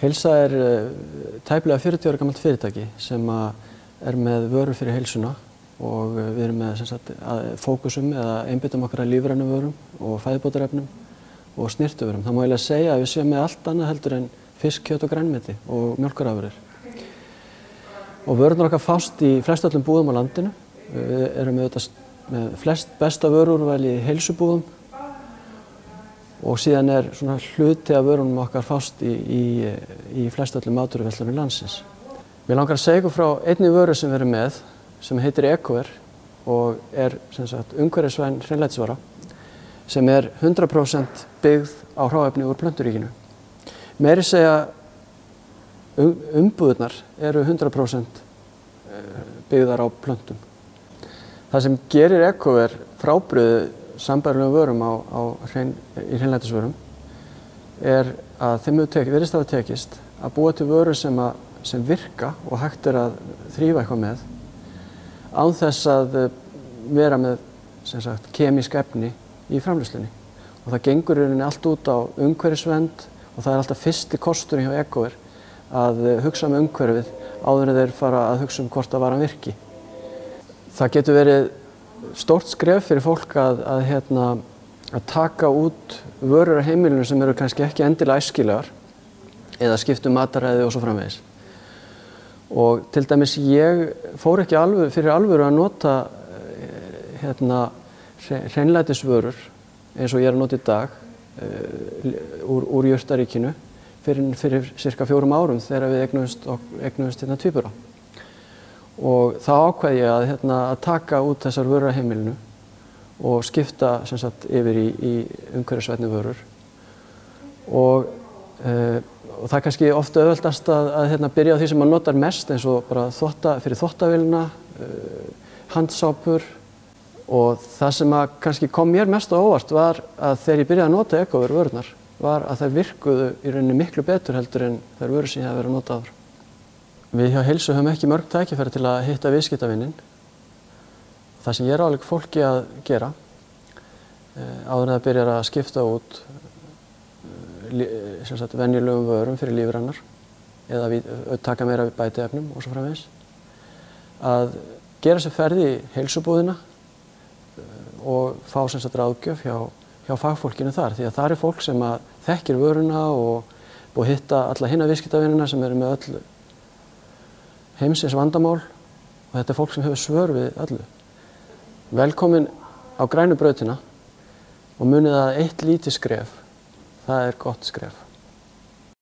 Heilsa tæplega 40 ára gamalt fyrirtæki sem með vörur fyrir heilsuna og við erum með fókusum eða einbeitum okkar að lífrænum vörum og fæðubótarefnum og snyrtivörum. Það má eiginlega segja að við séum með allt annað heldur en fisk, kjöt og grænmeti og mjólkurafurðir. Og vörurnar okkar fást í flestöllum búðum á landinu. Við erum með flest besta vörúrval í heilsubúðum og síðan svona hluti af vörunum okkar fást í flestöllum matvöruverslunum landsins. Mér langar að segja ykkur frá einni vöru sem við erum með sem heitir EcoVer og umhverfisvæn hreinlætisvara sem 100% byggð á hráefni úr plönturíkinu. Meira segja umbúðirnar eru 100% byggðar á plöntum. Það sem gerir EcoVer frábrugðið sambærilegum vörum í hreinlætisvörum að þeim virðist hafa tekist að búa til vörur sem virka og hægt að þrífa eitthvað með án þess að vera með kemísk efni í framleiðslunni. Og það gengur í rauninni allt út á umhverfisvernd og það alltaf fyrsti kosturinn hjá EcoVer að hugsa um umhverfið áður en þeir fara að hugsa um hvort að varan virki. Það getur verið stórt skref fyrir fólk að taka út vörur á heimilinu sem eru kannski ekki endilega æskilegar eða skipta um mataræði og svo framvegis. Og til dæmis ég fór ekki fyrir alvöru að nota hreinlætisvörur eins og ég að nota í dag úr jurtaríkinu fyrir cirka 4 árum þegar við eignuðumst tvíbura. Og þá ákvað ég að taka út þessar vörur á heimilinu og skipta yfir í umhverfisvænni vörur. Og það kannski ofta auðveldast að byrja á því sem maður notar mest eins og bara fyrir þvottavélina, handsápur. Og það sem kannski kom mér mest á óvart var að þegar ég byrjaði að nota EcoVer vörurnar var að þær virkuðu í rauninni miklu betur heldur en þær vörur sem ég hef verið að nota áður. Við hjá Heilsu höfum ekki mörg tækifæri til að hitta viðskiptavininn. Það sem ég ráðlegg fólki að gera áður en það byrjar að skipta út venjulegum vörum fyrir lífrænar eða taka meira bætiefnum og svo framvegis, að gera sér ferð í heilsubúðina og fá ráðgjöf hjá fagfólkinu þar, því að það fólk sem þekkir vöruna og hitta alla hina viðskiptavinnina sem eru með öll heimsins vandamál og þetta fólk sem hefur svör við öllu. Velkomin á grænu brautina og munið að eitt lítið skref, það gott skref.